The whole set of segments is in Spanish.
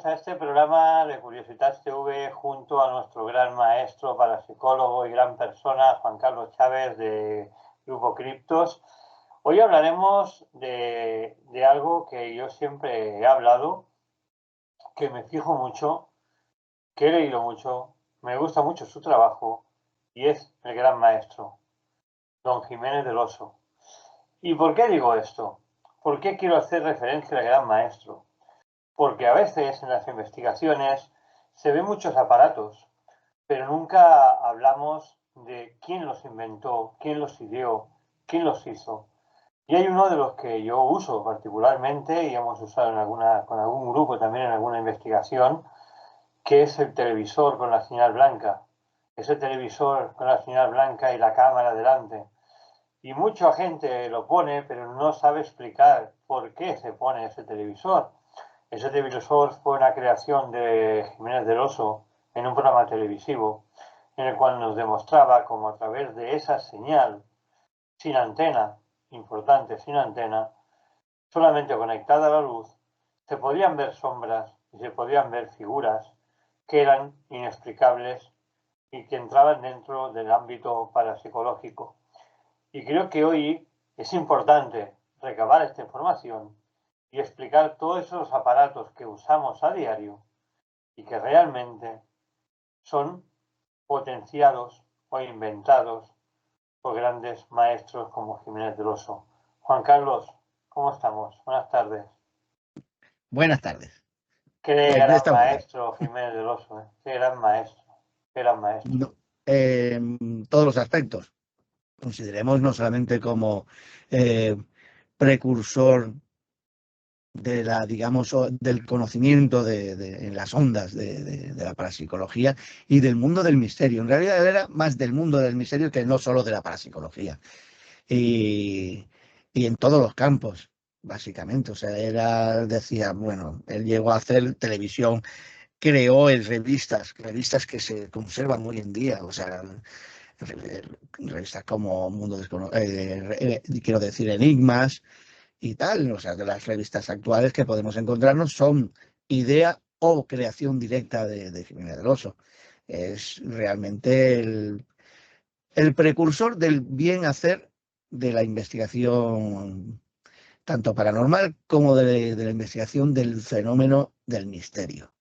bienvenidos a este programa de Curiositas TV junto a nuestro gran maestro, parapsicólogo y gran persona, Juan Carlos Chávez de Grupo Criptos. Hoy hablaremos de algo que yo siempre he hablado, que me fijo mucho, que he leído mucho, me gusta mucho su trabajo y es el gran maestro, don Jiménez del Oso. ¿Y por qué digo esto? ¿Por qué quiero hacer referencia al gran maestro? Porque a veces en las investigaciones se ven muchos aparatos, pero nunca hablamos de quién los inventó, quién los ideó, quién los hizo. Y hay uno de los que yo uso particularmente y hemos usado con algún grupo también en alguna investigación, que es el televisor con la señal blanca. Ese televisor con la señal blanca y la cámara delante. Y mucha gente lo pone, pero no sabe explicar por qué se pone ese televisor. Ese televisor fue una creación de Jiménez del Oso en un programa televisivo en el cual nos demostraba cómo a través de esa señal, sin antena, importante, sin antena, solamente conectada a la luz, se podían ver sombras y se podían ver figuras que eran inexplicables y que entraban dentro del ámbito parapsicológico. Y creo que hoy es importante recabar esta información y explicar todos esos aparatos que usamos a diario y que realmente son potenciados o inventados por grandes maestros como Jiménez del Oso. Juan Carlos, ¿cómo estamos? Buenas tardes. Buenas tardes. Qué gran maestro Jiménez del Oso, ¿eh? Qué gran maestro, qué gran maestro. No, todos los aspectos. Consideremos no solamente como precursor de la, digamos, del conocimiento en las ondas de la parapsicología y del mundo del misterio. En realidad él era más del mundo del misterio que no solo de la parapsicología. Y en todos los campos, básicamente. O sea, decía, bueno, él llegó a hacer televisión, creó revistas que se conservan hoy en día, o sea, revistas como Mundo quiero decir, Enigmas y tal, o sea, de las revistas actuales que podemos encontrarnos son idea o creación directa de Jiménez del Oso. Es realmente el precursor del bien hacer de la investigación tanto paranormal como de la investigación del fenómeno del misterio.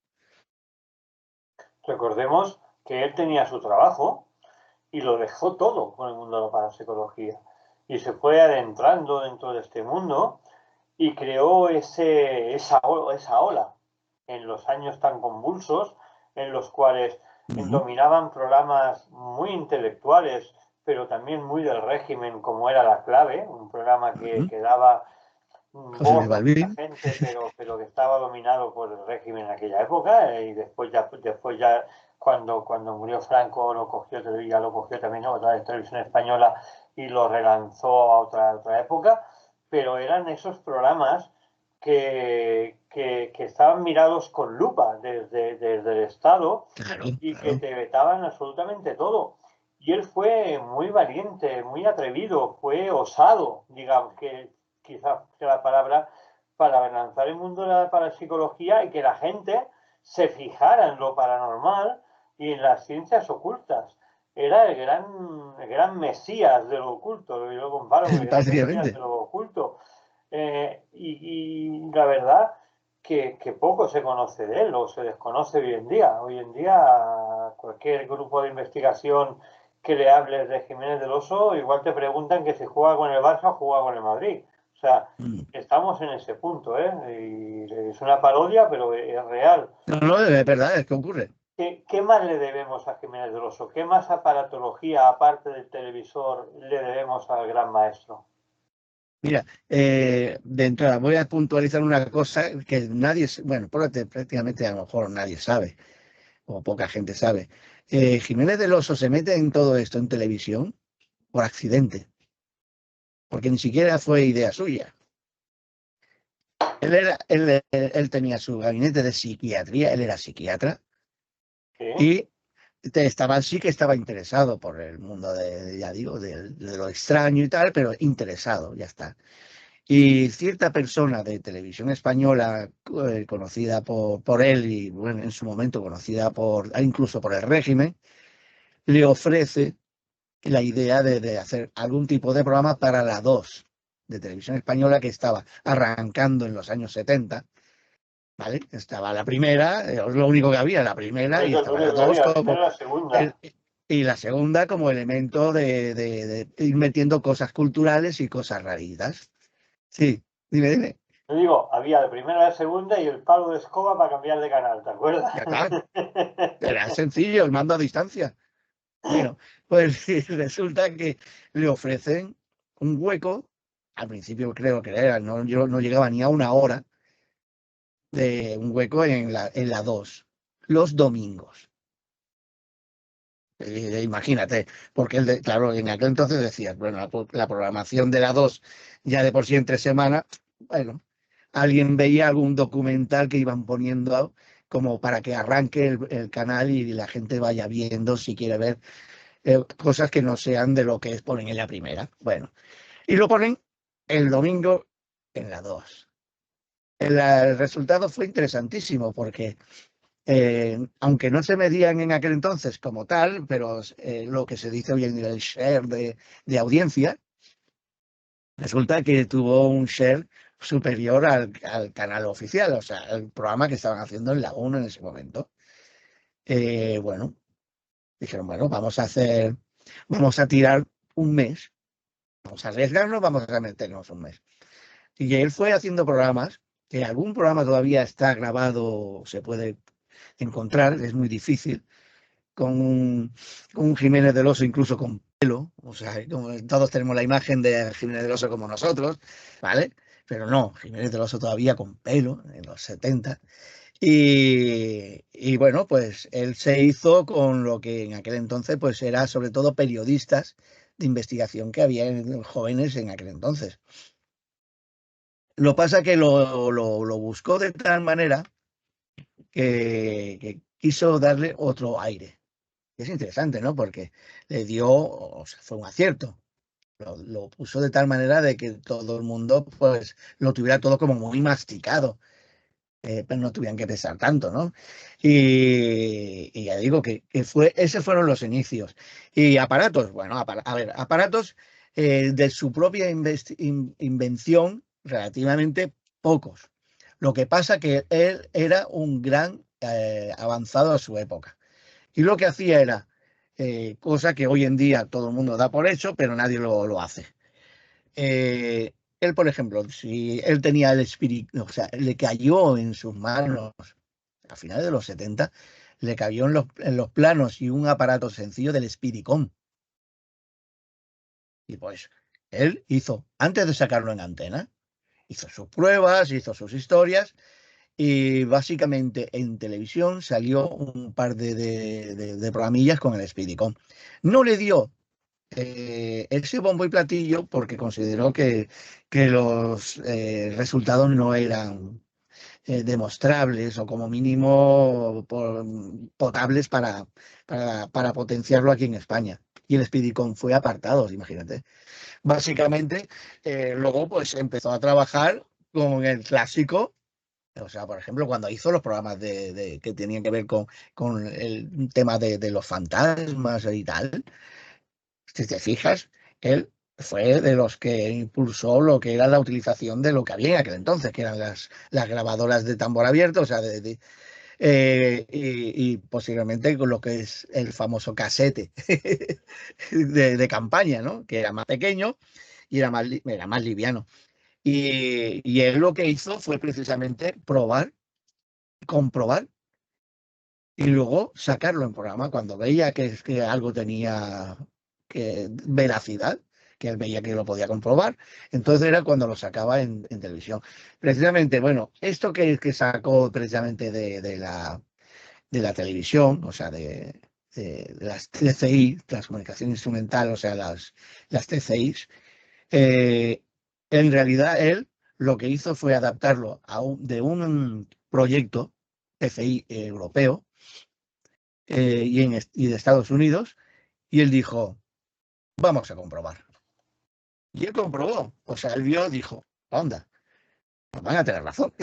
Recordemos que él tenía su trabajo y lo dejó todo con el mundo de la parapsicología y se fue adentrando dentro de este mundo y creó esa ola en los años tan convulsos en los cuales dominaban programas muy intelectuales pero también muy del régimen como era La Clave, un programa que daba voz a mucha gente pero que estaba dominado por el régimen en aquella época y después ya cuando murió Franco lo cogió también otra vez Televisión Española y lo relanzó a otra época, pero eran esos programas que estaban mirados con lupa desde el Estado, y que te vetaban absolutamente todo. Y él fue muy valiente, muy atrevido, fue osado, digamos, que quizás sea la palabra, para lanzar el mundo de la parapsicología y que la gente se fijara en lo paranormal y en las ciencias ocultas. Era el gran mesías de lo oculto, yo lo comparo con el gran mesías de lo oculto. Y la verdad que poco se conoce de él o se desconoce hoy en día. Hoy en día cualquier grupo de investigación que le hables de Jiménez del Oso, igual te preguntan que si juega con el Barça o juega con el Madrid. O sea, estamos en ese punto, ¿eh? Y es una parodia, pero es real. No, es verdad, es que ocurre. ¿Qué más le debemos a Jiménez del Oso? ¿Qué más aparatología, aparte del televisor, le debemos al gran maestro? Mira, de entrada voy a puntualizar una cosa que nadie, bueno, prácticamente a lo mejor nadie sabe, o poca gente sabe. Jiménez del Oso se mete en todo esto en televisión por accidente, porque ni siquiera fue idea suya. Él tenía su gabinete de psiquiatría, él era psiquiatra, y sí que estaba interesado por el mundo ya digo, de lo extraño y tal, pero interesado, ya está. Y cierta persona de televisión española, conocida por él y bueno, en su momento conocida incluso por el régimen, le ofrece la idea de hacer algún tipo de programa para la 2 de televisión española, que estaba arrancando en los años 70, ¿vale? Estaba la primera, lo único que había, la primera, y Es lo estaba la único que 2 había, la como, primera y la segunda. y la segunda como elemento de ir metiendo cosas culturales y cosas raritas. Sí, dime. Yo digo, había la primera, la segunda y el palo de escoba para cambiar de canal, ¿te acuerdas? Ya está, era sencillo, el mando a distancia. Bueno, pues resulta que le ofrecen un hueco, al principio creo que era, no, yo no llegaba ni a una hora, de un hueco en la 2 los domingos. Imagínate, porque claro, en aquel entonces decías, bueno, la programación de la 2 ya de por sí entre semana, bueno, alguien veía algún documental que iban poniendo como para que arranque el canal y la gente vaya viendo si quiere ver cosas que no sean de lo que ponen en la primera. Bueno, y lo ponen el domingo en la 2. El resultado fue interesantísimo porque, aunque no se medían en aquel entonces como tal, pero lo que se dice hoy en día el share de audiencia, resulta que tuvo un share superior al canal oficial, o sea, el programa que estaban haciendo en la 1 en ese momento. Bueno, dijeron, bueno, vamos a tirar un mes, vamos a arriesgarnos, vamos a meternos un mes. Y él fue haciendo programas, que algún programa todavía está grabado, se puede encontrar, es muy difícil, con un Jiménez del Oso incluso con pelo, o sea, como todos tenemos la imagen de Jiménez del Oso como nosotros, ¿vale? Pero no, Jiménez del Oso todavía con pelo, en los 70. Y bueno, pues él se hizo con lo que en aquel entonces pues era sobre todo periodistas de investigación que había en jóvenes en aquel entonces. Lo pasa que lo buscó de tal manera que quiso darle otro aire. Es interesante, ¿no? Porque le dio, o sea, fue un acierto. Lo puso de tal manera de que todo el mundo pues lo tuviera todo como muy masticado, pero no tuvieran que pensar tanto, ¿no? Y ya digo que esos fueron los inicios. Y aparatos, bueno, a ver, aparatos de su propia invención, relativamente pocos. Lo que pasa que él era un gran avanzado a su época. Y lo que hacía era cosa que hoy en día todo el mundo da por hecho, pero nadie lo hace. Él, por ejemplo, si él tenía el espíritu, o sea, le cayó en sus manos a finales de los 70, le cayó en los planos y un aparato sencillo del Spiritcom. Y pues él hizo, antes de sacarlo en antena, hizo sus pruebas, hizo sus historias y básicamente en televisión salió un par de programillas con el Spiritcom. No le dio ese bombo y platillo porque consideró que los resultados no eran demostrables o como mínimo potables para potenciarlo aquí en España. Y el Speedicon fue apartado, imagínate. Básicamente, luego pues empezó a trabajar con el clásico. O sea, por ejemplo, cuando hizo los programas que tenían que ver con el tema de los fantasmas y tal, si te fijas, él fue de los que impulsó lo que era la utilización de lo que había en aquel entonces, que eran las grabadoras de tambor abierto, o sea, y posiblemente con lo que es el famoso casete de campaña, ¿no? Que era más pequeño y era más liviano. Y él lo que hizo fue precisamente probar, comprobar y luego sacarlo en programa cuando veía que algo tenía veracidad, que él veía que lo podía comprobar. Entonces era cuando lo sacaba en televisión. Precisamente, bueno, esto que sacó precisamente de la televisión, o sea, de las TCI, transcomunicación instrumental, o sea, las TCIs, en realidad él lo que hizo fue adaptarlo de un proyecto TCI europeo y de Estados Unidos, y él dijo, vamos a comprobar. Y él comprobó, o sea, él vio, dijo, onda, pues van a tener razón.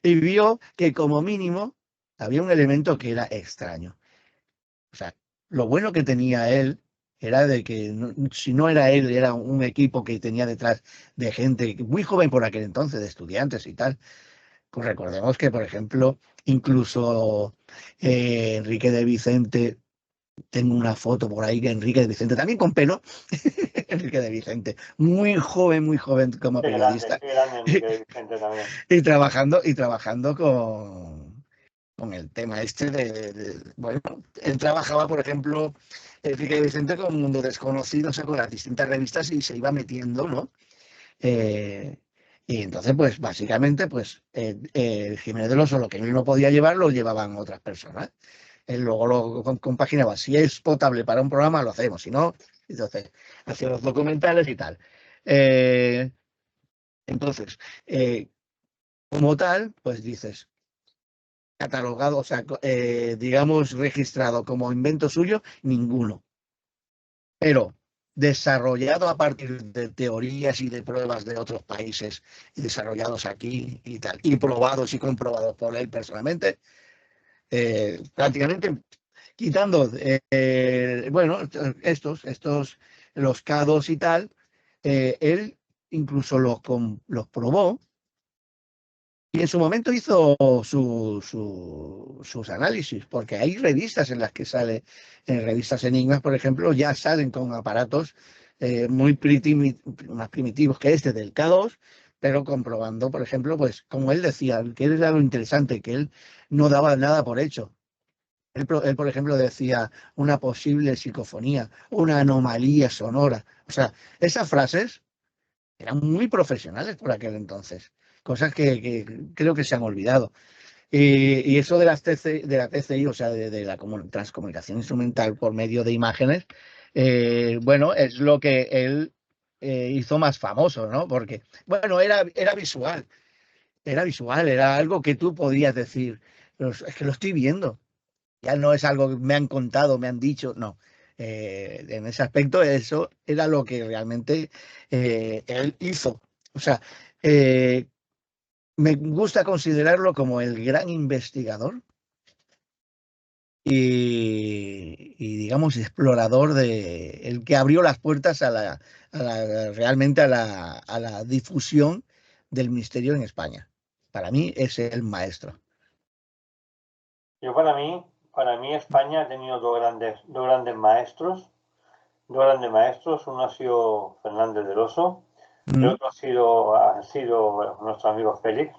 Y vio que como mínimo había un elemento que era extraño. O sea, lo bueno que tenía él era de que si no era él, era un equipo que tenía detrás de gente muy joven por aquel entonces, de estudiantes y tal. Pues recordemos que, por ejemplo, incluso Enrique de Vicente, tengo una foto por ahí que Enrique de Vicente, también con pelo, Enrique de Vicente, muy joven como periodista, qué grande Enrique Vicente también. y trabajando con el tema este bueno, él trabajaba, por ejemplo, Enrique Vicente con Mundo Desconocido, o sea, con las distintas revistas y se iba metiendo, ¿no? Eh, y entonces, pues, básicamente, pues, Jiménez del Oso, lo que él no podía llevar, lo llevaban otras personas. Él luego lo compaginaba. Si es potable para un programa, lo hacemos. Si no, entonces, hacía los documentales y tal. Eh, entonces, como tal, pues dices, catalogado, o sea, digamos, registrado como invento suyo, ninguno. Pero desarrollado a partir de teorías y de pruebas de otros países y desarrollados aquí y tal, y probados y comprobados por él personalmente, prácticamente quitando, bueno, los K2 y tal, él incluso los probó. Y en su momento hizo sus análisis, porque hay revistas en las que sale, en revistas Enigmas, por ejemplo, ya salen con aparatos más primitivos que este del K2, pero comprobando, por ejemplo, pues como él decía, que era lo interesante, que él no daba nada por hecho. Él, por ejemplo, decía una posible psicofonía, una anomalía sonora. O sea, esas frases eran muy profesionales por aquel entonces, cosas que creo que se han olvidado. Y eso de de la TCI, o sea, de la transcomunicación instrumental por medio de imágenes, bueno, es lo que él hizo más famoso, ¿no? Porque, bueno, era visual, era algo que tú podías decir, es que lo estoy viendo, ya no es algo que me han contado, me han dicho, no. En ese aspecto, eso era lo que realmente él hizo. O sea, eh, me gusta considerarlo como el gran investigador y, digamos, explorador el que abrió las puertas realmente a la difusión del misterio en España. Para mí es el maestro. Yo para mí España ha tenido dos grandes maestros. Dos grandes maestros. Uno ha sido Fernández del Oso, el Mm, otro ha sido bueno, nuestro amigo Félix,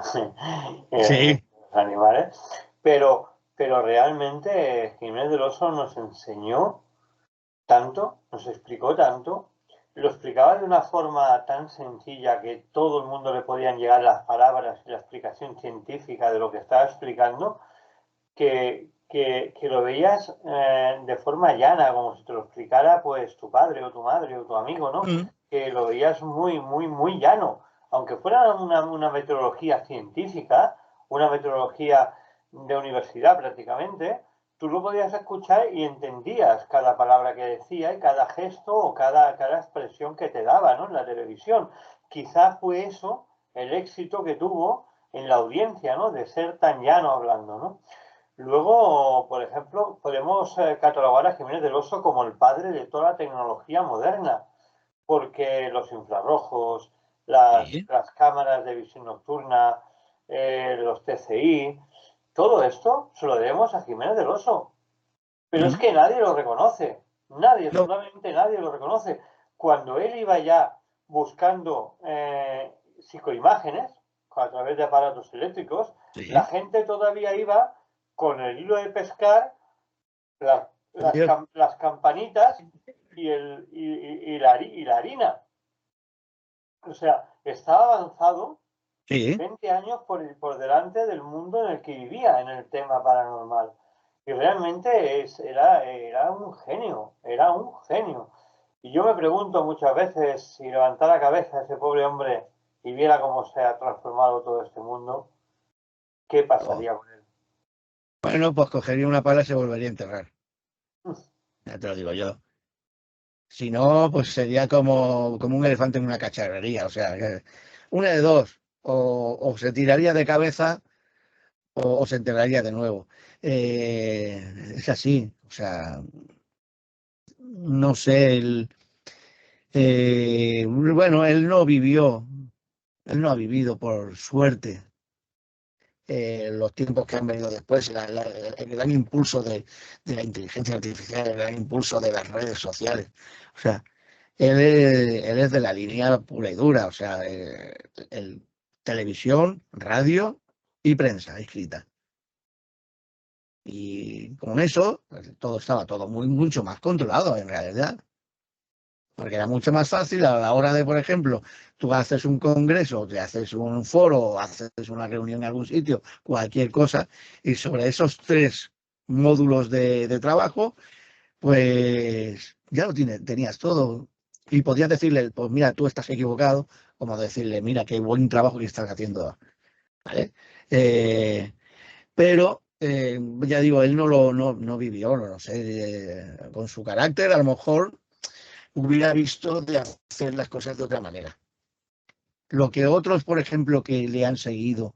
sí. los animales. Pero realmente Jiménez del Oso nos enseñó tanto, nos explicó tanto, lo explicaba de una forma tan sencilla que todo el mundo le podían llegar las palabras y la explicación científica de lo que estaba explicando, que lo veías de forma llana, como si te lo explicara pues tu padre o tu madre o tu amigo, ¿no? Mm, Que lo veías muy llano, aunque fuera una metodología científica, una metodología de universidad prácticamente, tú lo podías escuchar y entendías cada palabra que decía y cada gesto o cada expresión que te daba, ¿no? En la televisión. Quizás fue eso el éxito que tuvo en la audiencia, ¿no? De ser tan llano hablando, ¿no? Luego, por ejemplo, podemos catalogar a Jiménez del Oso como el padre de toda la tecnología moderna, porque los infrarrojos, sí. las cámaras de visión nocturna, los TCI, todo esto se lo debemos a Jiménez del Oso. Pero es Mm, que nadie lo reconoce, nadie, no, absolutamente nadie lo reconoce. Cuando él iba ya buscando psicoimágenes a través de aparatos eléctricos, la sí. gente todavía iba con el hilo de pescar, las campanitas y la harina. O sea, estaba avanzado Sí. 20 años por delante del mundo en el que vivía en el tema paranormal. Y realmente era un genio, era un genio. Y yo me pregunto muchas veces si levantara la cabeza ese pobre hombre y viera cómo se ha transformado todo este mundo, ¿qué Oh, pasaría con él? bueno, pues cogería una pala y se volvería a enterrar. Ya te lo digo yo. Si no, pues sería como un elefante en una cacharrería. O sea, una de dos. O se tiraría de cabeza o se enterraría de nuevo. Es así. O sea, no sé. Bueno, él no ha vivido por suerte los tiempos que han venido después, el gran impulso de la inteligencia artificial, el gran impulso de las redes sociales. O sea, él es de la línea pura y dura, o sea, televisión, radio y prensa escrita. Y con eso, pues, todo estaba todo mucho más controlado en realidad. Porque era mucho más fácil a la hora de, por ejemplo, tú haces un congreso, te haces un foro, haces una reunión en algún sitio, cualquier cosa, y sobre esos tres módulos de trabajo, pues ya lo tenías todo. Y podías decirle, pues mira, tú estás equivocado, como decirle, mira, qué buen trabajo que estás haciendo. ¿Vale? Eh, pero ya digo, él no vivió, no sé, con su carácter, a lo mejor hubiera visto de hacer las cosas de otra manera. Lo que otros, por ejemplo, que le han seguido,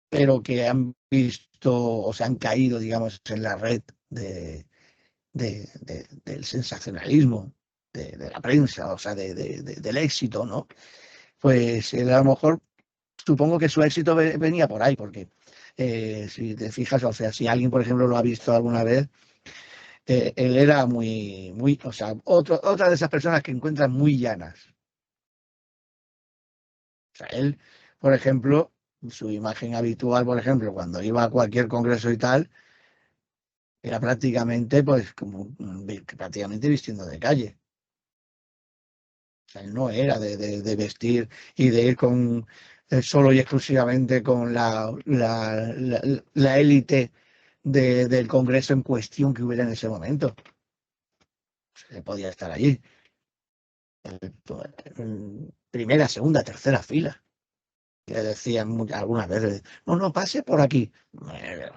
pero que han visto o se han caído, digamos, en la red del sensacionalismo, de la prensa, o sea, del éxito, ¿no? Pues él a lo mejor, supongo que su éxito venía por ahí, porque si te fijas, o sea, si alguien, por ejemplo, lo ha visto alguna vez, él era o sea, otra de esas personas que encuentran muy llanas. O sea, él, por ejemplo, su imagen habitual, por ejemplo, cuando iba a cualquier congreso y tal, era prácticamente, pues, como prácticamente vistiendo de calle. O sea, él no era de vestir y de ir con solo y exclusivamente con la élite del congreso en cuestión que hubiera en ese momento. Se podía estar allí, en primera, segunda, tercera fila. Le decían algunas veces, no, no, pase por aquí.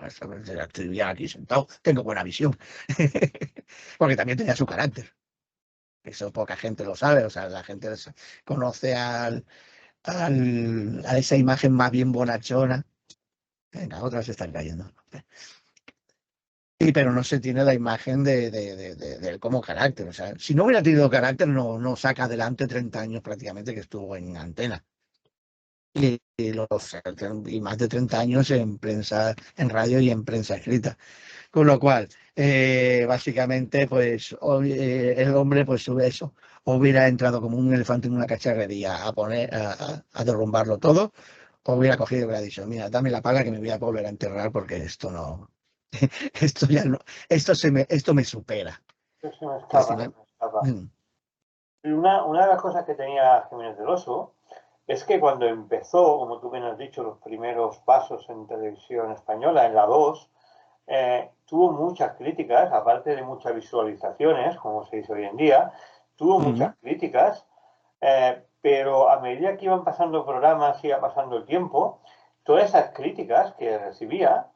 Estoy bien aquí sentado, tengo buena visión. Porque también tenía su carácter. Eso poca gente lo sabe, o sea, la gente conoce a esa imagen más bien bonachona. Venga, otras están cayendo. Pero no se tiene la imagen de él como carácter. O sea, si no hubiera tenido carácter, no saca adelante 30 años prácticamente que estuvo en antena. Y más de 30 años en prensa, en radio y en prensa escrita. Con lo cual, básicamente, pues el hombre, pues sobre eso, hubiera entrado como un elefante en una cacharrería a derrumbarlo todo, o hubiera cogido y hubiera dicho, mira, dame la paga que me voy a volver a enterrar porque esto no, esto ya no, esto me supera. Se me Entonces, escapa, se me escapa. mm, Y una de las cosas que tenía Jiménez del Oso es que cuando empezó, como tú bien has dicho, los primeros pasos en televisión española, en la 2, tuvo muchas críticas, aparte de muchas visualizaciones, como se dice hoy en día, tuvo mm, muchas críticas, pero a medida que iban pasando programas, iba pasando el tiempo, todas esas críticas que recibía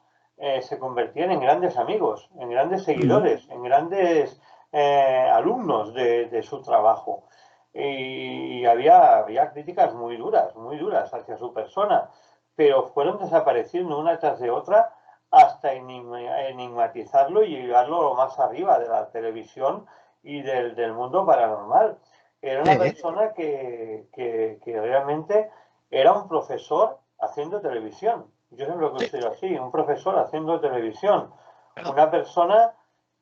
se convertían en grandes amigos, en grandes mm, seguidores, en grandes alumnos de su trabajo. Y había críticas muy duras hacia su persona, pero fueron desapareciendo una tras de otra hasta enigmatizarlo y llevarlo lo más arriba de la televisión y del mundo paranormal. Era una sí, persona que realmente era un profesor haciendo televisión. Yo siempre lo sí, considero así, un profesor haciendo televisión. claro, Una persona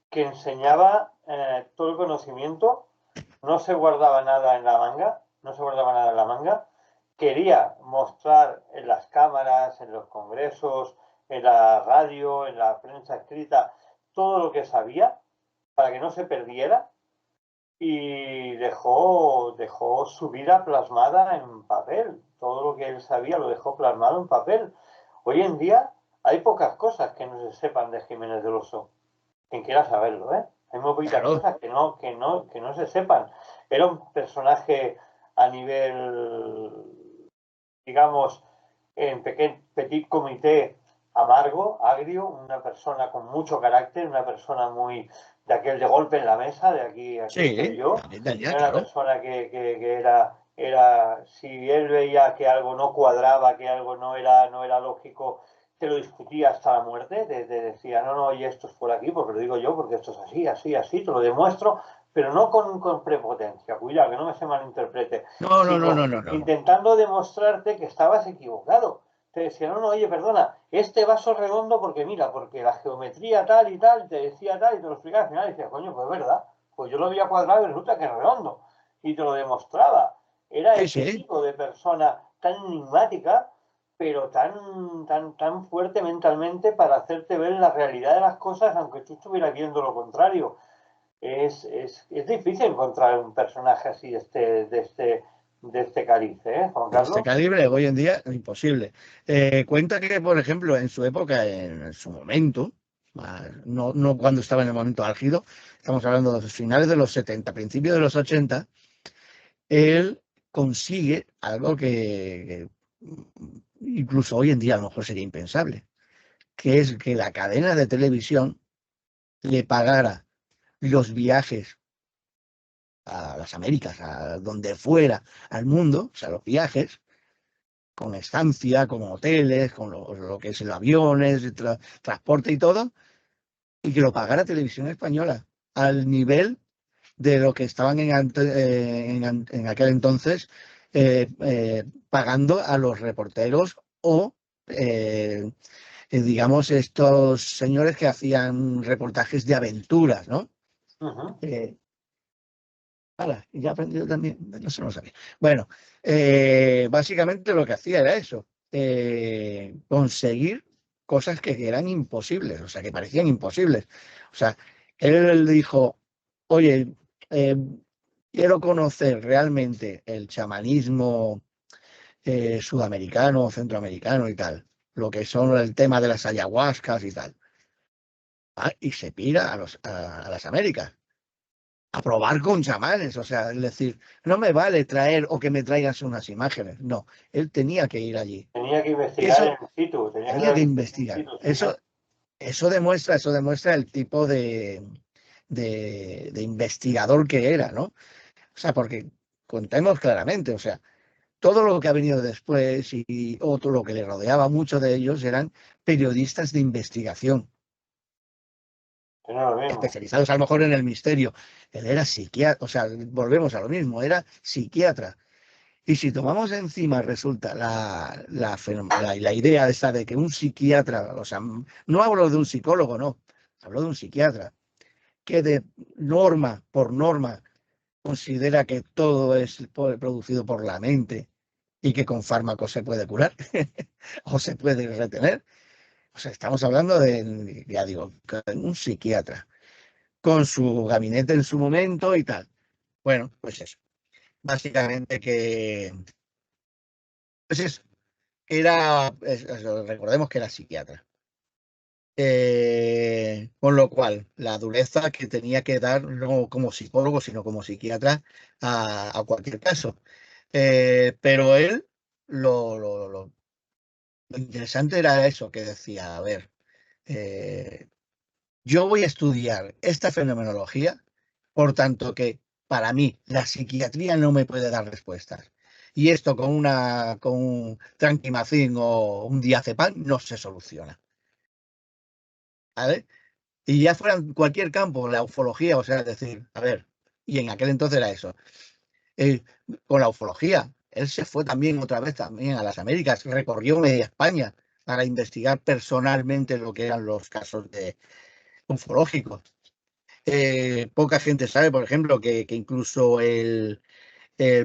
que enseñaba todo el conocimiento, no se guardaba nada en la manga, no se guardaba nada en la manga, quería mostrar en las cámaras, en los congresos, en la radio, en la prensa escrita, todo lo que sabía para que no se perdiera y dejó su vida plasmada en papel. Todo lo que él sabía lo dejó plasmado en papel. Hoy en día hay pocas cosas que no se sepan de Jiménez del Oso. Quien quiera saberlo, ¿eh? Hay muy poquitas claro, cosas que no se sepan. Era un personaje a nivel, digamos, en petit comité amargo, agrio, una persona con mucho carácter, una persona muy, de aquel de golpe en la mesa, de aquí estoy yo. Era una persona que era, si él veía que algo no cuadraba, que algo no era lógico, te lo discutía hasta la muerte, te decía, no, y esto es por aquí, porque lo digo yo, porque esto es así, así, así, te lo demuestro, pero no con prepotencia, cuidado, que no me se malinterprete. No. Intentando demostrarte que estabas equivocado. Te decía, no, oye, perdona, este vaso es redondo porque mira, porque la geometría tal y tal, te decía tal y te lo explicaba al final y decía, coño, pues es verdad, pues yo lo había cuadrado y resulta que es redondo. Y te lo demostraba. Era ese tipo de persona tan enigmática, pero tan fuerte mentalmente para hacerte ver la realidad de las cosas, aunque tú estuvieras viendo lo contrario. Es difícil encontrar un personaje así de este calibre, Juan Carlos. De este calibre, hoy en día, es imposible. Cuenta que, por ejemplo, en su época, en su momento, no cuando estaba en el momento álgido, estamos hablando de los finales de los 70, principios de los 80, él consigue algo que incluso hoy en día a lo mejor sería impensable, que es que la cadena de televisión le pagara los viajes a las Américas, a donde fuera, al mundo, o sea, los viajes, con estancia, con hoteles, con lo que es el aviones, transporte y todo, y que lo pagara Televisión Española, al nivel de lo que estaban en aquel entonces pagando a los reporteros o, digamos, estos señores que hacían reportajes de aventuras, ¿no? Ya he aprendido también, no se lo sabía. Bueno, básicamente lo que hacía era eso, conseguir cosas que eran imposibles, o sea, que parecían imposibles. O sea, él dijo, oye, quiero conocer realmente el chamanismo sudamericano, centroamericano y tal, lo que son el tema de las ayahuascas y tal. Y se pira a las Américas a probar con chamanes, o sea, es decir, no me vale traer o que me traigas unas imágenes, no, él tenía que ir allí. Tenía que investigar en situ. Tenía que investigar. Eso demuestra el tipo de investigador que era, ¿no? O sea, porque contemos claramente, o sea, todo lo que ha venido después y otro lo que le rodeaba, muchos de ellos eran periodistas de investigación. Especializados a lo mejor en el misterio. Él era psiquiatra, o sea, volvemos a lo mismo, era psiquiatra. Y si tomamos encima, resulta la idea esta de que un psiquiatra, o sea, no hablo de un psicólogo, no, hablo de un psiquiatra, que de norma por norma considera que todo es producido por la mente y que con fármacos se puede curar o se puede retener. O sea, estamos hablando de, ya digo, un psiquiatra con su gabinete en su momento y tal. Bueno, pues eso. Básicamente que, pues eso, recordemos que era psiquiatra. Con lo cual, la dureza que tenía que dar, no como psicólogo, sino como psiquiatra, a cualquier caso. Pero él, lo interesante era eso, que decía, a ver, yo voy a estudiar esta fenomenología, por tanto que para mí la psiquiatría no me puede dar respuestas. Y esto con un tranquimacín o un diazepam no se soluciona. ¿Vale? Y ya fuera en cualquier campo, la ufología, o sea, es decir, a ver, y en aquel entonces era eso. Con la ufología, él se fue también otra vez también a las Américas, recorrió media España para investigar personalmente lo que eran los casos ufológicos. Poca gente sabe, por ejemplo, que incluso el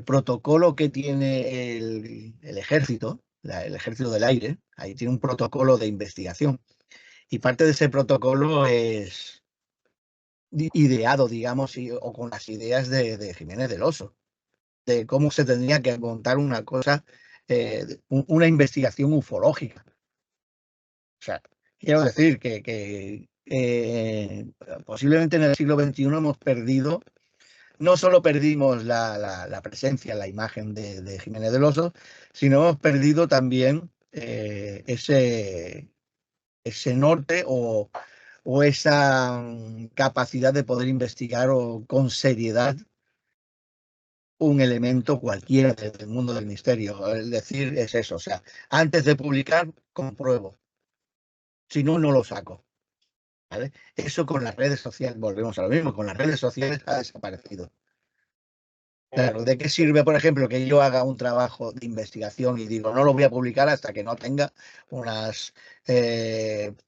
protocolo que tiene el ejército, el ejército del aire, ahí tiene un protocolo de investigación. Y parte de ese protocolo es ideado, digamos, o con las ideas de Jiménez del Oso, de cómo se tendría que montar una cosa, una investigación ufológica. O sea, quiero decir que posiblemente en el siglo XXI hemos perdido, no solo perdimos la presencia, la imagen de Jiménez del Oso, sino hemos perdido también ese norte o o esa capacidad de poder investigar o con seriedad un elemento cualquiera del mundo del misterio. Es decir, es eso. O sea, antes de publicar, compruebo. Si no, no lo saco. ¿Vale? Eso con las redes sociales, volvemos a lo mismo, con las redes sociales ha desaparecido. Claro, ¿de qué sirve, por ejemplo, que yo haga un trabajo de investigación y digo, no lo voy a publicar hasta que no tenga unas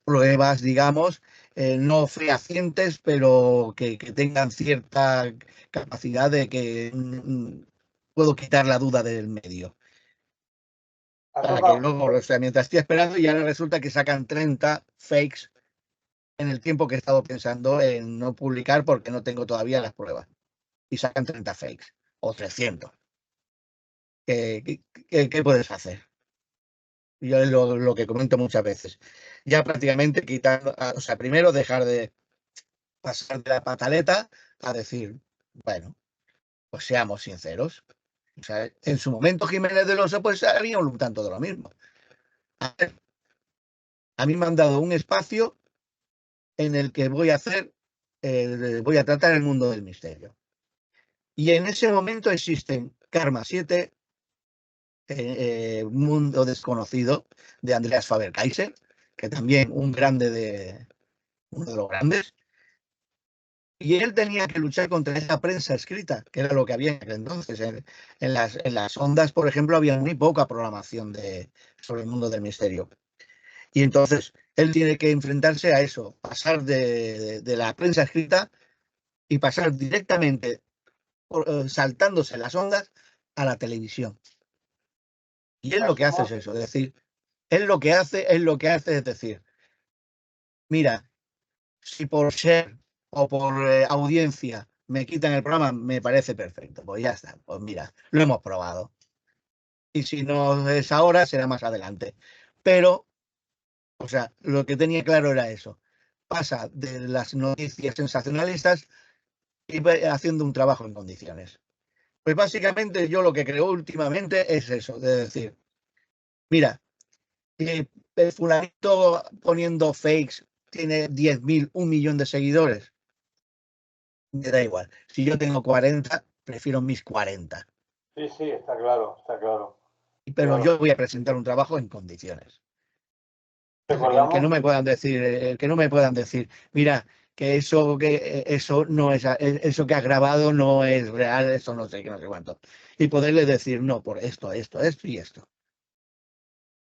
pruebas, digamos, no fehacientes, pero que tengan cierta capacidad de que puedo quitar la duda del medio? Ha Para que tocado, luego, o sea, mientras estoy esperando, y ahora resulta que sacan 30 fakes en el tiempo que he estado pensando en no publicar porque no tengo todavía las pruebas. Y sacan 30 fakes o 300. ¿Qué puedes hacer? Yo es lo que comento muchas veces. Ya prácticamente quitando, o sea, primero dejar de pasar de la pataleta a decir, bueno, pues seamos sinceros. O sea, en su momento Jiménez del Oso pues haría un tanto de lo mismo. A ver, a mí me han dado un espacio en el que voy a tratar el mundo del misterio. Y en ese momento existen Karma 7, Mundo Desconocido, de Andreas Faber-Kaiser, que también uno de los grandes, y él tenía que luchar contra esa prensa escrita, que era lo que había en aquel entonces. En las ondas, por ejemplo, había muy poca programación sobre el mundo del misterio. Y entonces él tiene que enfrentarse a eso, pasar de la prensa escrita y pasar directamente, saltándose las ondas, a la televisión. Y él lo que hace es eso, es decir, él lo que hace es decir, mira, si por ser o por audiencia me quitan el programa, me parece perfecto. Pues ya está, pues mira, lo hemos probado. Y si no es ahora, será más adelante. Pero, o sea, lo que tenía claro era eso. Pasa de las noticias sensacionalistas y va haciendo un trabajo en condiciones. Pues básicamente yo lo que creo últimamente es eso, de decir, mira, el fulanito poniendo fakes tiene 10.000, 1 millón de seguidores. Me da igual. Si yo tengo 40, prefiero mis 40. sí, sí, está claro, está claro. Pero Claro. yo voy a presentar un trabajo en condiciones. Que no Recordamos, me puedan decir, mira, que eso no es, eso que has grabado no es real, eso no sé qué, no sé cuánto. Y poderle decir, no, por esto y esto.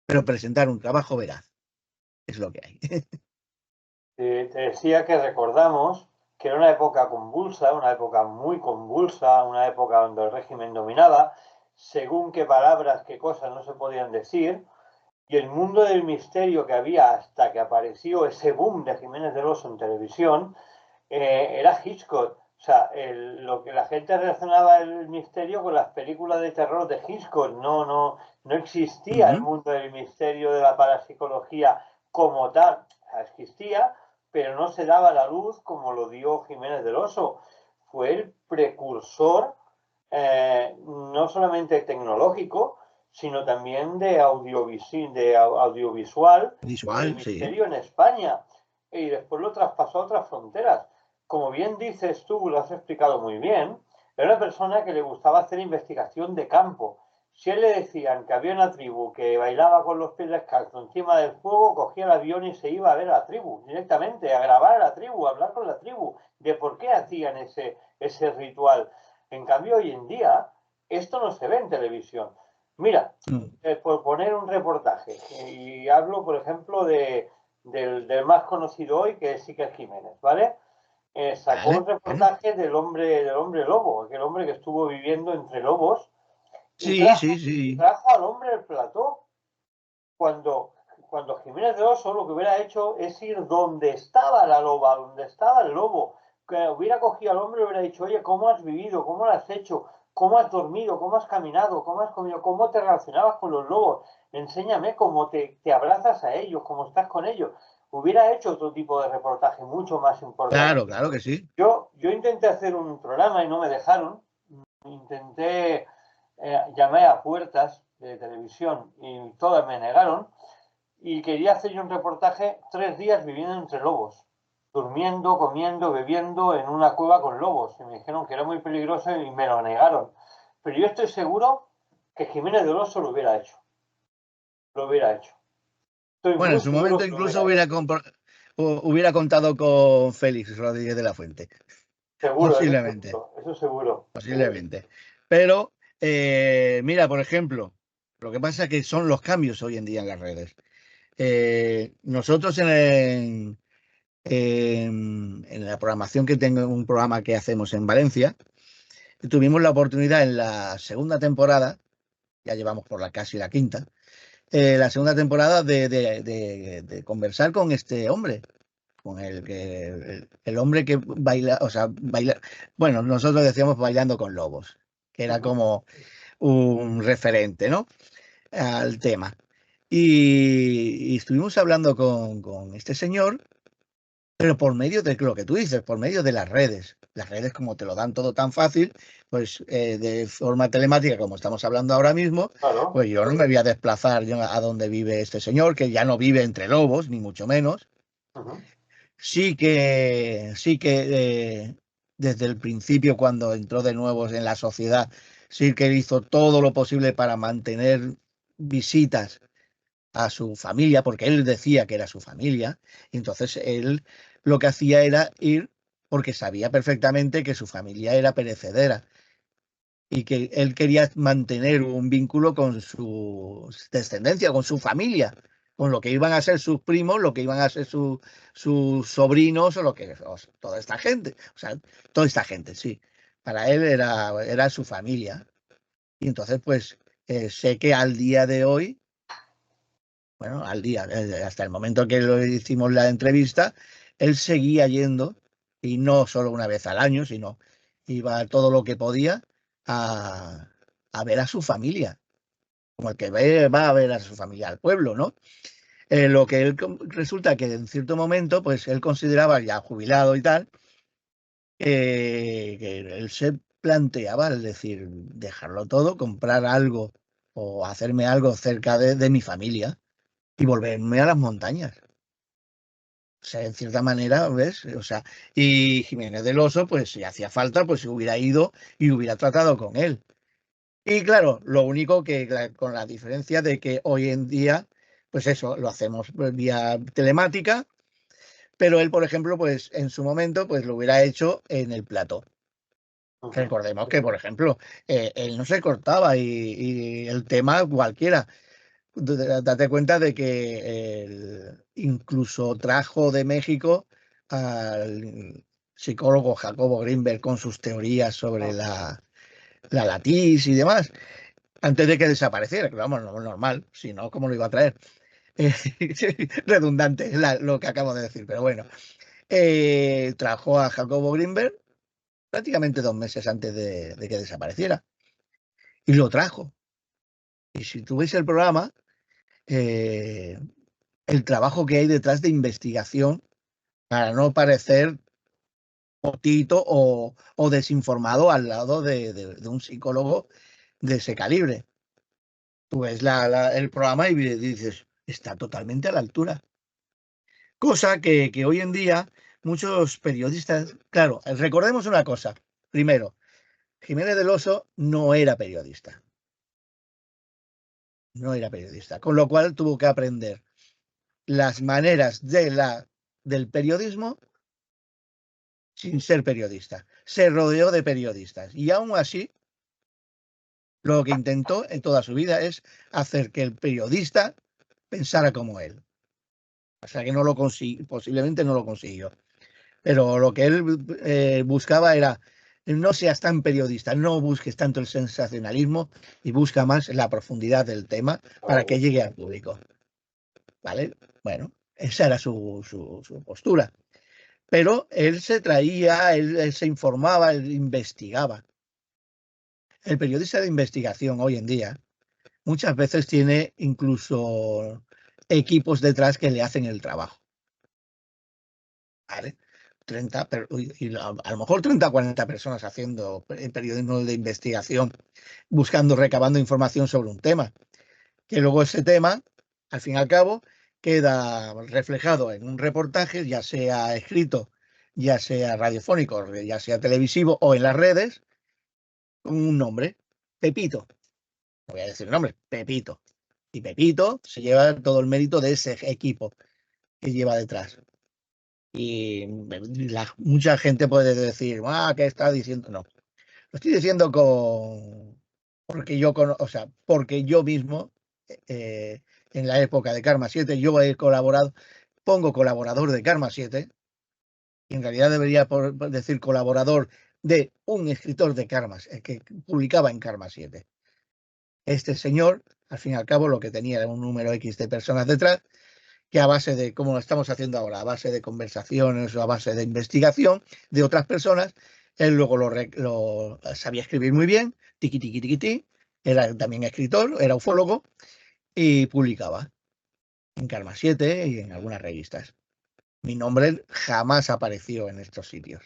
Pero presentar un trabajo veraz, es lo que hay. te decía que recordamos que era una época convulsa, una época muy convulsa, una época donde el régimen dominaba, según qué palabras, qué cosas no se podían decir, y el mundo del misterio que había hasta que apareció ese boom de Jiménez del Oso en televisión, era Hitchcock. O sea, lo que la gente relacionaba el misterio con las películas de terror de Hitchcock. No existía el mundo del misterio de la parapsicología como tal. O sea, existía, pero no se daba a la luz como lo dio Jiménez del Oso. Fue el precursor, no solamente tecnológico, sino también de audiovisual del Visual, sí. misterio en España. Y después lo traspasó a otras fronteras. Como bien dices tú, lo has explicado muy bien, era una persona que le gustaba hacer investigación de campo. Si a él le decían que había una tribu que bailaba con los pies descalzos encima del fuego, cogía el avión y se iba a ver a la tribu, directamente, a grabar a la tribu, a hablar con la tribu, de por qué hacían ese ritual. En cambio, hoy en día, esto no se ve en televisión. Mira, por poner un reportaje, y hablo, por ejemplo, del más conocido hoy, que es Iker Jiménez, ¿vale? Sacó un Vale, bueno. reportaje del hombre lobo, aquel hombre que estuvo viviendo entre lobos, y Sí, sí, y sí. trajo al hombre del plató. Cuando, cuando Jiménez de Oso lo que hubiera hecho es ir donde estaba la loba, donde estaba el lobo, que hubiera cogido al hombre y hubiera dicho, oye, ¿cómo has vivido? ¿Cómo lo has hecho? ¿Cómo has dormido? ¿Cómo has caminado? ¿Cómo has comido? ¿Cómo te relacionabas con los lobos? Enséñame cómo te abrazas a ellos, cómo estás con ellos. Hubiera hecho otro tipo de reportaje mucho más importante. Claro, claro que sí. Yo intenté hacer un programa y no me dejaron. Intenté, llamé a puertas de televisión y todas me negaron. Y quería hacer yo un reportaje 3 días viviendo entre lobos. durmiendo, comiendo, bebiendo en una cueva con lobos. Y me dijeron que era muy peligroso y me lo negaron. Pero yo estoy seguro que Jiménez del Oso lo hubiera hecho. Lo hubiera hecho. Estoy Bueno, muy en su seguro momento que lo incluso hubiera hecho. hubiera contado con Félix Rodríguez de la Fuente. Seguro, Posiblemente, eso seguro. posiblemente. Pero, mira, por ejemplo, lo que pasa es que son los cambios hoy en día en las redes. Nosotros en la programación que tengo, un programa que hacemos en Valencia, tuvimos la oportunidad en la segunda temporada, ya llevamos por casi la quinta, la segunda temporada de conversar con este hombre, con el hombre que baila, o sea, baila, bueno, nosotros decíamos bailando con lobos, que era como un referente, ¿no? Al tema. Y estuvimos hablando con este señor, pero por medio de lo que tú dices, por medio de las redes. Las redes, como te lo dan todo tan fácil, pues de forma telemática, como estamos hablando ahora mismo, Claro. pues yo no me voy a desplazar yo a donde vive este señor, que ya no vive entre lobos, ni mucho menos. Uh-huh. Sí que desde el principio, cuando entró de nuevo en la sociedad, sí que hizo todo lo posible para mantener visitas a su familia, porque él decía que era su familia, y entonces él lo que hacía era ir porque sabía perfectamente que su familia era perecedera y que él quería mantener un vínculo con su descendencia, con su familia, con lo que iban a ser sus primos, lo que iban a ser sus sobrinos o lo que toda esta gente, o sea, toda esta gente, sí. Para él era su familia. Y entonces, pues, sé que al día de hoy, bueno, al día, hasta el momento que lo hicimos la entrevista, él seguía yendo, y no solo una vez al año, sino iba todo lo que podía a, a ver a su familia, como el que va a ver a su familia al pueblo, ¿no? Lo que él resulta que en cierto momento, pues él consideraba ya jubilado y tal, que él se planteaba, es decir, dejarlo todo, comprar algo o hacerme algo cerca de mi familia y volverme a las montañas. O sea, en cierta manera, ¿ves? O sea, y Jiménez del Oso, pues si hacía falta, pues hubiera ido y hubiera tratado con él. Y claro, lo único que con la diferencia de que hoy en día, pues eso, lo hacemos vía telemática, pero él, por ejemplo, pues en su momento, pues lo hubiera hecho en el plató. Uh-huh. Recordemos que, por ejemplo, él no se cortaba y el tema cualquiera. Date cuenta de que incluso trajo de México al psicólogo Jacobo Greenberg con sus teorías sobre la latiz y demás, antes de que desapareciera, que vamos, no, normal, si no, ¿cómo lo iba a traer? Redundante es lo que acabo de decir, pero bueno. Trajo a Jacobo Greenberg prácticamente 2 meses antes de que desapareciera. Y lo trajo. Y si tú ves el programa, eh, el trabajo que hay detrás de investigación para no parecer potito o desinformado al lado de un psicólogo de ese calibre. Tú ves el programa y dices, está totalmente a la altura. Cosa que hoy en día muchos periodistas, claro, recordemos una cosa. Primero, Jiménez del Oso no era periodista. No era periodista. Con lo cual tuvo que aprender las maneras del periodismo sin ser periodista. Se rodeó de periodistas y aún así lo que intentó en toda su vida es hacer que el periodista pensara como él. O sea que no lo consiguió, posiblemente no lo consiguió. Pero lo que él buscaba era, no seas tan periodista, no busques tanto el sensacionalismo y busca más la profundidad del tema para que llegue al público. ¿Vale? Bueno, esa era su postura. Pero él se traía, él se informaba, él investigaba. El periodista de investigación hoy en día muchas veces tiene incluso equipos detrás que le hacen el trabajo. ¿Vale? 30, y a lo mejor 30 o 40 personas haciendo periodismo de investigación, buscando, recabando información sobre un tema. Que luego ese tema, al fin y al cabo, queda reflejado en un reportaje, ya sea escrito, ya sea radiofónico, ya sea televisivo o en las redes, con un nombre, Pepito. No voy a decir el nombre, Pepito. Y Pepito se lleva todo el mérito de ese equipo que lleva detrás. Y mucha gente puede decir, ¿qué está diciendo? No, lo estoy diciendo porque o sea, porque yo mismo, eh, en la época de Karma 7, yo he colaborado, pongo colaborador de Karma 7, y en realidad debería por decir colaborador de un escritor de Karma, que publicaba en Karma 7. Este señor, al fin y al cabo, lo que tenía era un número X de personas detrás, que a base de, como lo estamos haciendo ahora, a base de conversaciones o a base de investigación de otras personas, él luego lo sabía escribir muy bien, tiqui, tiqui, tiqui, tiqui, era también escritor, era ufólogo y publicaba en Karma 7 y en algunas revistas. Mi nombre jamás apareció en estos sitios.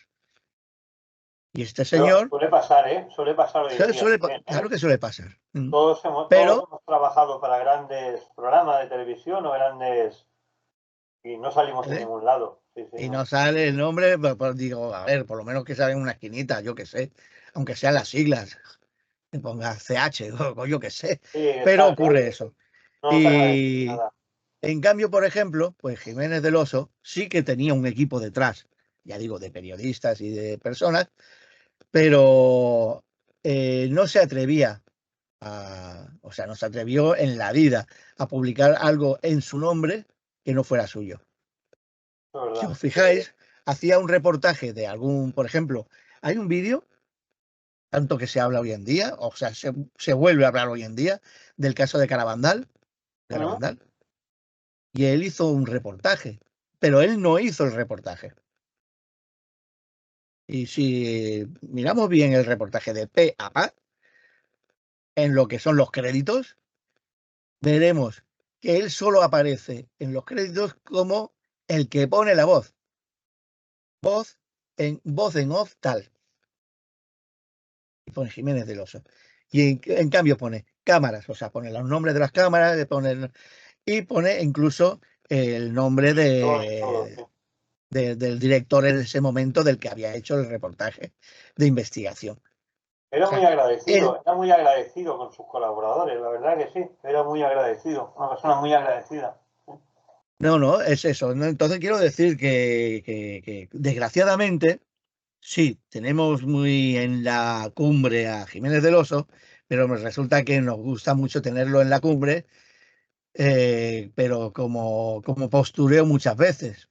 Y este Pero señor, suele pasar, ¿eh? Suele pasar hoy en día también, claro ¿eh? que suele pasar. Todos Pero, hemos trabajado para grandes programas de televisión o grandes... y no salimos en ¿eh? ningún lado. Sí, sí, Y no. no sale el nombre, pues digo, a ver, por lo menos que salga en una esquinita, yo qué sé, aunque sean las siglas, que ponga CH o yo qué sé, Sí, pero exacto. ocurre eso. No te agradezco Y nada. en cambio, por ejemplo, pues Jiménez del Oso sí que tenía un equipo detrás, ya digo, de periodistas y de personas, pero no se atrevía o sea, no se atrevió en la vida a publicar algo en su nombre que no fuera suyo. Es Si verdad. os fijáis, hacía un reportaje de algún, por ejemplo, hay un vídeo, tanto que se habla hoy en día, o sea, se vuelve a hablar hoy en día, del caso de Carabandal, ¿Mm? y él hizo un reportaje, pero él no hizo el reportaje. Y si miramos bien el reportaje de P a Pa, en lo que son los créditos, veremos que él solo aparece en los créditos como el que pone la voz en off tal. Y pone Jiménez del Oso. Y en cambio pone cámaras, o sea, pone los nombres de las cámaras, y pone incluso el nombre Todo, sí. del director en ese momento del que había hecho el reportaje de investigación. O sea, él, Era muy agradecido con sus colaboradores, la verdad que sí, era muy agradecido, una persona muy agradecida. no, es eso. ¿No? Entonces quiero decir que desgraciadamente, sí, tenemos muy en la cumbre a Jiménez del Oso, pero me resulta que nos gusta mucho tenerlo en la cumbre, pero como postureo muchas veces,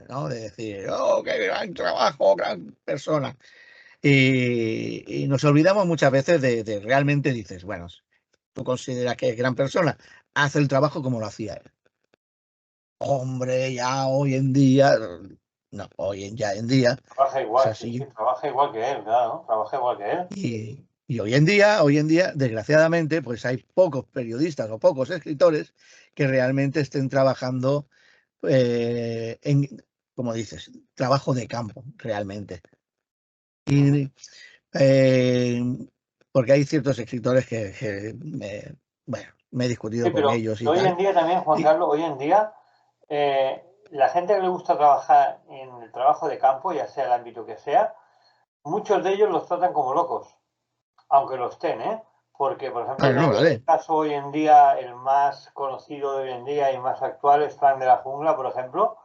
¿no? De decir, oh, qué gran trabajo, gran persona. Y nos olvidamos muchas veces de realmente dices, bueno, tú consideras que es gran persona, hace el trabajo como lo hacía él. Hombre, ya hoy en día, no, ya en día Trabaja es igual, sí, sí, así. trabaja igual que él, claro, ¿no? Trabaja igual que él. Y hoy en día, desgraciadamente, pues hay pocos periodistas o pocos escritores que realmente estén trabajando como dices, trabajo de campo, realmente. Y, eh, porque hay ciertos escritores bueno, me he discutido Sí, con pero ellos y hoy tal. en día también, Juan Y, Carlos, hoy en día la gente que le gusta trabajar en el trabajo de campo, ya sea el ámbito que sea, muchos de ellos los tratan como locos, aunque lo estén, ¿eh? Porque, por ejemplo, no, tenemos el vale. caso hoy en día, el más conocido de hoy en día y más actual es Fran de la Jungla, por ejemplo,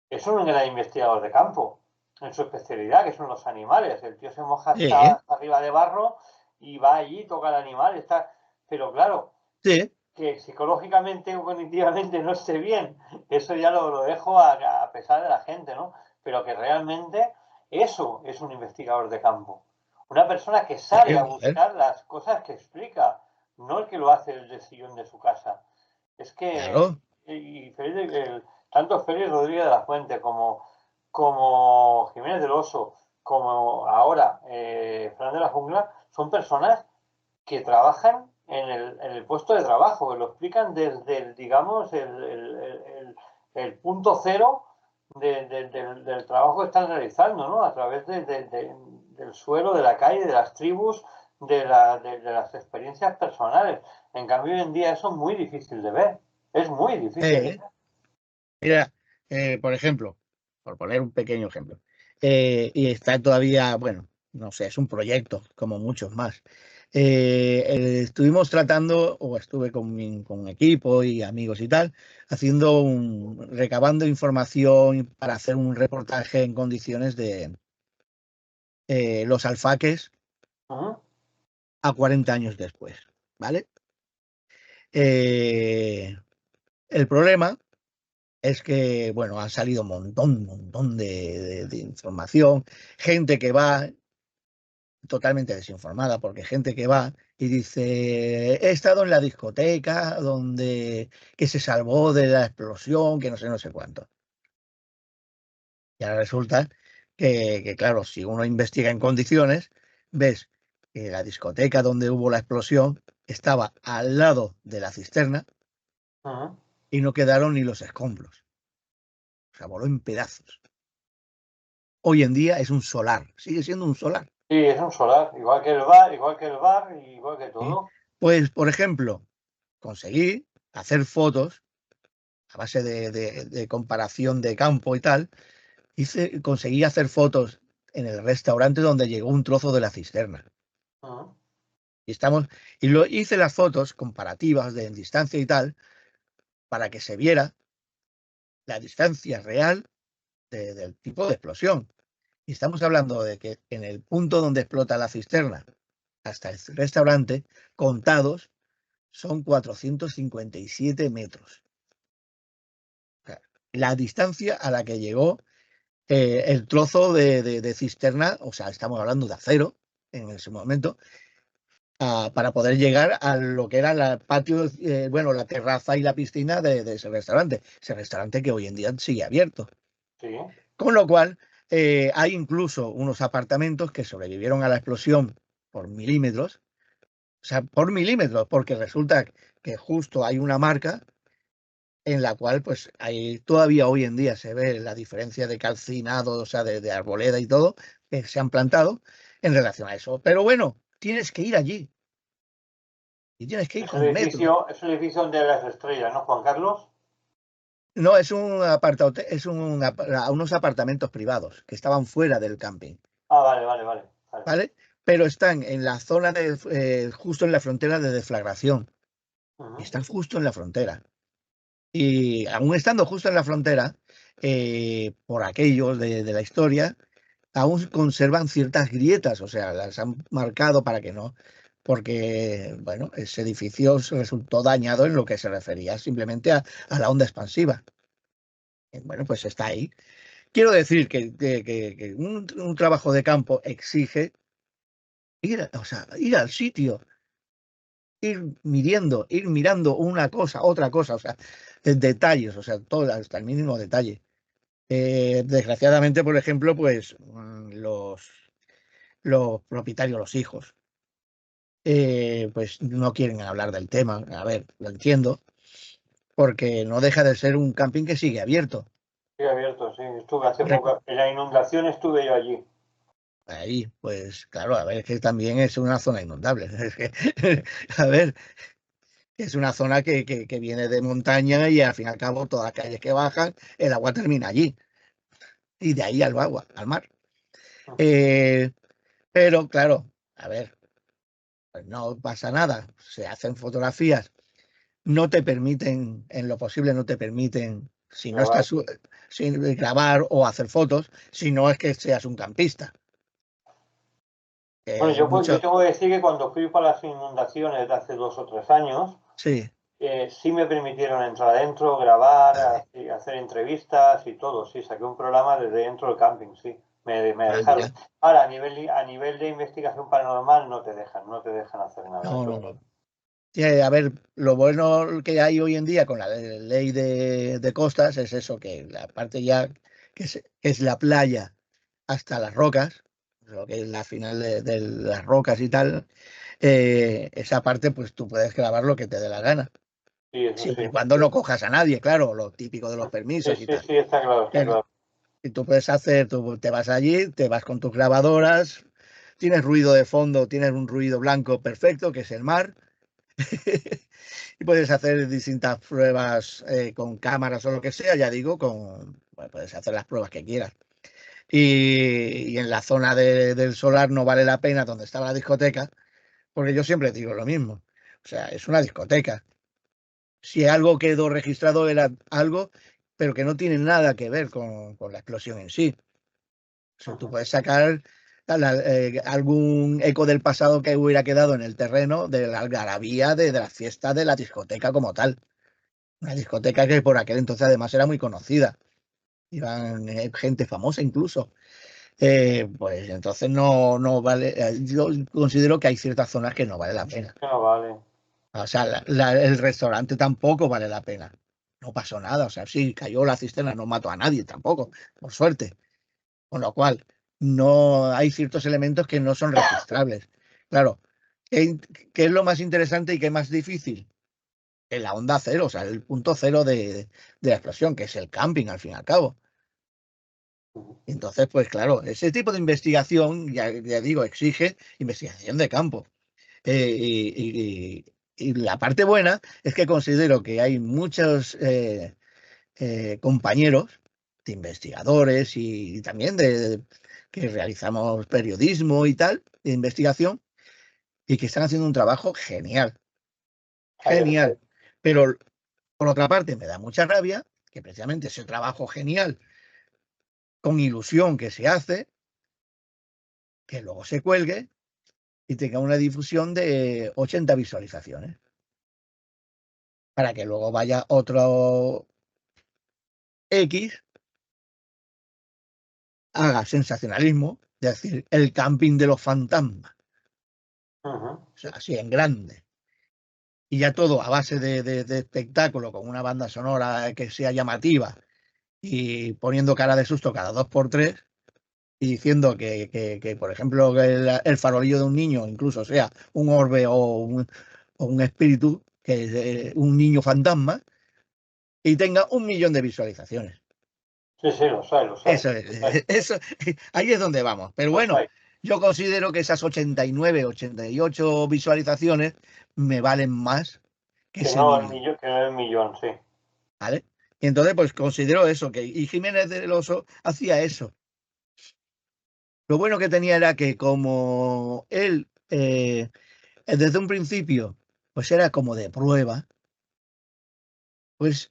es un gran investigador de campo en su especialidad, que son los animales. El tío se moja Sí, hasta arriba de barro y va allí, toca el animal, está... Pero claro, sí, que psicológicamente o cognitivamente no esté bien, eso ya lo dejo a pesar de la gente, ¿no? Pero que realmente eso es un investigador de campo. Una persona que sale a joder, buscar las cosas que explica, no el que lo hace desde el sillón de su casa. Es que, claro, y tanto Félix Rodríguez de la Fuente como Jiménez del Oso, como ahora Fran de la Jungla, son personas que trabajan en el puesto de trabajo, que lo explican desde, digamos, el punto cero del trabajo que están realizando, ¿no? A través del suelo, de la calle, de las tribus, de las experiencias personales. En cambio, hoy en día eso es muy difícil de ver. Es muy difícil. Mira, por ejemplo, por poner un pequeño ejemplo, y está todavía, bueno, no sé, es un proyecto, como muchos más. Estuvimos tratando, o estuve con un equipo y amigos y tal, recabando información para hacer un reportaje en condiciones de los alfaques a 40 años después, ¿vale? El problema es que, bueno, ha salido un montón de información, gente que va totalmente desinformada, porque gente que va y dice, he estado en la discoteca que se salvó de la explosión, que no sé, no sé cuánto. Y ahora resulta claro, si uno investiga en condiciones, ves que la discoteca donde hubo la explosión estaba al lado de la cisterna y no quedaron ni los escombros. O sea, voló en pedazos. Hoy en día es un solar, sigue siendo un solar. Sí, es un solar, igual que el bar, igual que todo. Pues, por ejemplo, conseguí hacer fotos a base de comparación de campo y tal. Conseguí hacer fotos en el restaurante donde llegó un trozo de la cisterna. Y hice las fotos comparativas en distancia y tal, para que se viera la distancia real del tipo de explosión. Y estamos hablando de que en el punto donde explota la cisterna hasta el restaurante, contados, son 457 metros. La distancia a la que llegó el trozo de cisterna, o sea, estamos hablando de acero en ese momento, para poder llegar a lo que era el patio, bueno, la terraza y la piscina de ese restaurante que hoy en día sigue abierto. Sí. Con lo cual, hay incluso unos apartamentos que sobrevivieron a la explosión por milímetros, o sea, por milímetros, porque resulta que justo hay una marca en la cual, pues, todavía hoy en día se ve la diferencia de calcinado, o sea, de arboleda y todo, que se han plantado en relación a eso. Pero bueno, tienes que ir allí. Y tienes que ir con metro. Es el edificio donde hay las estrellas, ¿no, Juan Carlos? No, unos apartamentos privados que estaban fuera del camping, Ah, vale. ¿vale? Pero están en la zona justo en la frontera de deflagración. Están justo en la frontera. Y aún estando justo en la frontera, por aquello de la historia, aún conservan ciertas grietas, o sea, las han marcado para que no, porque, bueno, ese edificio resultó dañado en lo que se refería simplemente a la onda expansiva. Bueno, pues está ahí. Quiero decir que un trabajo de campo exige o sea, ir al sitio, ir mirando una cosa, otra cosa, o sea, detalles, o sea, todo hasta el mínimo detalle. Desgraciadamente, por ejemplo, pues los propietarios, los hijos, pues no quieren hablar del tema. A ver, lo entiendo, porque no deja de ser un camping que sigue abierto. Sigue abierto, sí. Estuve hace poco, en la inundación estuve yo allí. Ahí, pues claro, a ver, es que también es una zona inundable. Es que, a ver, es una zona que viene de montaña y al fin y al cabo todas las calles que bajan, el agua termina allí. Y de ahí al agua, al mar. Eh, pero claro, a ver, pues no pasa nada. Se hacen fotografías, no te permiten, en lo posible no te permiten, si no Grabar. estás sin grabar o hacer fotos, si no es que seas un campista. Bueno, Hay yo mucho, tengo que decir que cuando fui para las inundaciones de hace 2 o 3 años, sí, sí me permitieron entrar adentro, grabar, vale, hacer entrevistas y todo. Sí, saqué un programa desde dentro del camping, sí. Me dejaron. mira, Ahora, a nivel de investigación paranormal no te dejan hacer nada. no, Eso no, no. Sí, a ver, lo bueno que hay hoy en día con la ley de costas es eso, que la parte ya que es la playa hasta las rocas, lo que es la final de las rocas y tal, esa parte pues tú puedes grabar lo que te dé la gana, sí, eso sí. siempre y cuando no cojas a nadie, claro, lo típico de los permisos y tal. Sí, está claro, está Pero, claro. y tú te vas allí, te vas con tus grabadoras, tienes ruido de fondo, tienes un ruido blanco perfecto, que es el mar. Y puedes hacer distintas pruebas con cámaras o lo que sea, ya digo, bueno, puedes hacer las pruebas que quieras. Y en la zona del solar no vale la pena donde estaba la discoteca, porque yo siempre digo lo mismo. O sea, es una discoteca. Si algo quedó registrado era algo, pero que no tiene nada que ver con la explosión en sí. O sea, tú puedes sacar algún eco del pasado que hubiera quedado en el terreno de la algarabía de las fiestas de la discoteca como tal. Una discoteca que por aquel entonces además era muy conocida. Iban gente famosa incluso. Pues entonces no vale. Yo considero que hay ciertas zonas que no vale la pena. No vale. O sea, el restaurante tampoco vale la pena. No pasó nada. O sea, sí, cayó la cisterna, no mató a nadie tampoco, por suerte. Con lo cual, no hay ciertos elementos que no son registrables. Claro, ¿qué es lo más interesante y qué es más difícil? En la onda cero, o sea, el punto cero de la explosión, que es el camping, al fin y al cabo. Entonces, pues claro, ese tipo de investigación, ya digo, exige investigación de campo. Y la parte buena es que considero que hay muchos compañeros de investigadores y también que realizamos periodismo y tal, de investigación, y que están haciendo un trabajo genial, genial. Pero por otra parte, me da mucha rabia que precisamente ese trabajo genial, con ilusión que se hace, que luego se cuelgue y tenga una difusión de 80 visualizaciones, para que luego vaya otro X, haga sensacionalismo, de decir, el camping de los fantasmas, o sea, así en grande. Y ya todo a base de espectáculo, con una banda sonora que sea llamativa y poniendo cara de susto cada dos por tres y diciendo que, por ejemplo, que el farolillo de un niño incluso sea un orbe o un espíritu, que es un niño fantasma, y tenga 1 millón de visualizaciones. Sí, sí, los hay, los hay. Eso es, eso, ahí es donde vamos. Pero Los bueno, hay. yo considero que esas 89, 88 visualizaciones me valen más que Que ese no el 1 millón. millón, que no el millón, sí. ¿Vale? Y entonces, pues considero eso, y Jiménez del Oso hacía eso. Lo bueno que tenía era que como él, desde un principio, pues era como de prueba, pues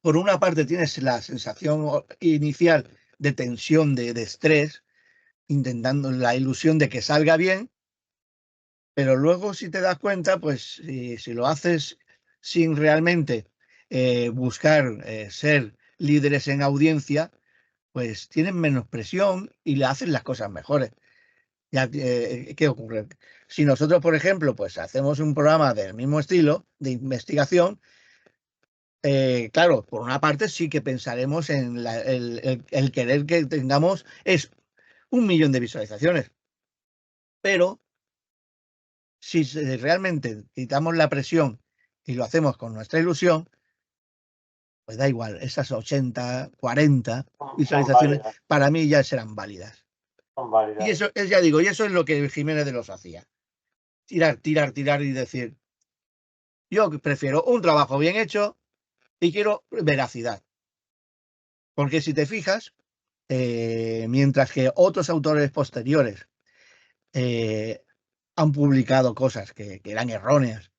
por una parte tienes la sensación inicial de tensión, de estrés, intentando la ilusión de que salga bien, pero luego si te das cuenta, pues si lo haces sin realmente buscar ser líderes en audiencia, pues tienen menos presión y le hacen las cosas mejores. Ya, ¿qué ocurre? Si nosotros, por ejemplo, pues hacemos un programa del mismo estilo de investigación, claro, por una parte sí que pensaremos en el querer que tengamos es 1 millón de visualizaciones, pero si realmente quitamos la presión y lo hacemos con nuestra ilusión, pues da igual, esas 80, 40 Son visualizaciones válidas, para mí ya serán válidas. son Y válidas. eso es, ya digo, y eso es lo que Jiménez de los hacía. Tirar, tirar, tirar y decir, yo prefiero un trabajo bien hecho y quiero veracidad. Porque si te fijas, mientras que otros autores posteriores eh, han publicado cosas que eran erróneas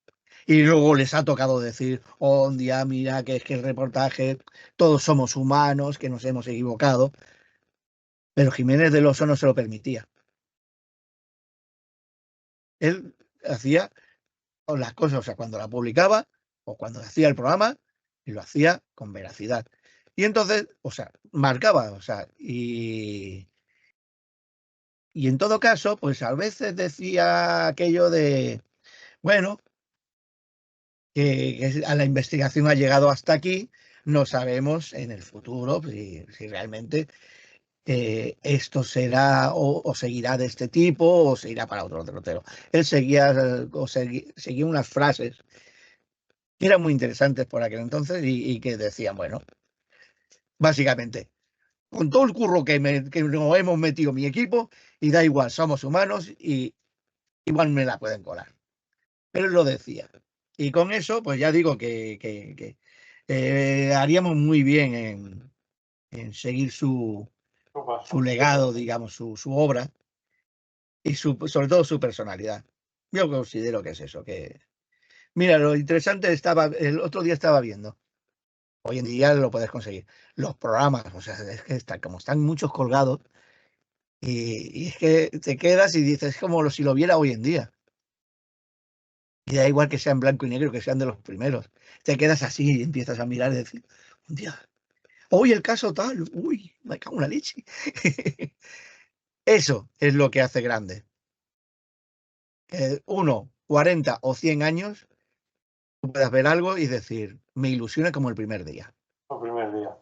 y luego les ha tocado decir, oh, un día, mira, que es que el reportaje, todos somos humanos, que nos hemos equivocado, pero Jiménez del Oso no se lo permitía. Él hacía las cosas, o sea, cuando la publicaba o cuando hacía el programa, y lo hacía con veracidad. Y entonces, o sea, marcaba, o sea, y en todo caso, pues a veces decía aquello de, bueno, que a la investigación ha llegado hasta aquí, no sabemos en el futuro si realmente esto será o seguirá de este tipo o se irá para otro derrotero. Él seguía, seguía unas frases que eran muy interesantes por aquel entonces y que decían, bueno, básicamente, con todo el curro que nos hemos metido mi equipo, y da igual, somos humanos y igual me la pueden colar. pero él lo decía. Y con eso, pues ya digo que haríamos muy bien en seguir su legado, digamos, su obra y sobre todo su personalidad. Yo considero que es eso, que... Mira, lo interesante el otro día estaba viendo, hoy en día lo puedes conseguir, los programas, o sea, es que como están muchos colgados, y es que te quedas y dices, es como si lo viera hoy en día. Y da igual que sean blanco y negro, que sean de los primeros. Te quedas así y empiezas a mirar y decir, un día, hoy el caso tal, uy, me cago en la leche. Eso es lo que hace grande. Que 40 o 100 años, tú puedas ver algo y decir, me ilusiona como el primer día. El primer día.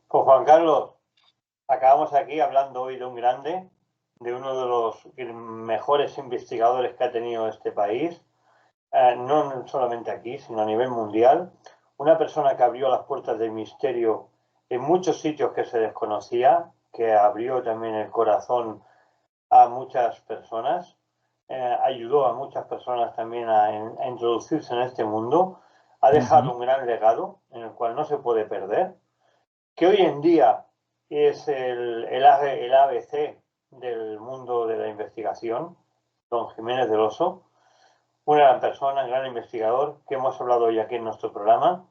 Pues Juan Carlos, acabamos aquí hablando hoy de un grande, de uno de los mejores investigadores que ha tenido este país, no solamente aquí, sino a nivel mundial. Una persona que abrió las puertas del misterio en muchos sitios que se desconocía, que abrió también el corazón a muchas personas, ayudó a muchas personas también a introducirse en este mundo, ha dejado un gran legado en el cual no se puede perder, que hoy en día es el ABC del mundo de la investigación, don Jiménez del Oso, una gran persona, un gran investigador, que hemos hablado hoy aquí en nuestro programa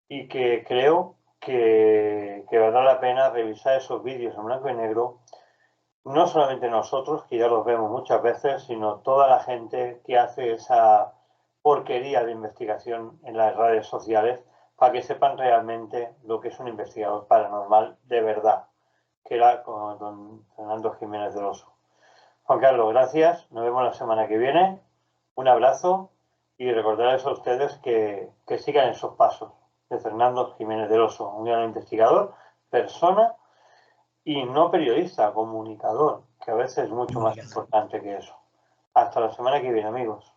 y que creo que valdrá la pena revisar esos vídeos en blanco y negro, no solamente nosotros, que ya los vemos muchas veces, sino toda la gente que hace esa porquería de investigación en las redes sociales, para que sepan realmente lo que es un investigador paranormal de verdad, que era con don Fernando Jiménez del Oso. Juan Carlos, gracias. Nos vemos la semana que viene. Un abrazo y recordarles a ustedes que sigan esos pasos de Fernando Jiménez del Oso, un gran investigador, persona y no periodista, comunicador, que a veces es mucho más importante que eso. Hasta la semana que viene, amigos.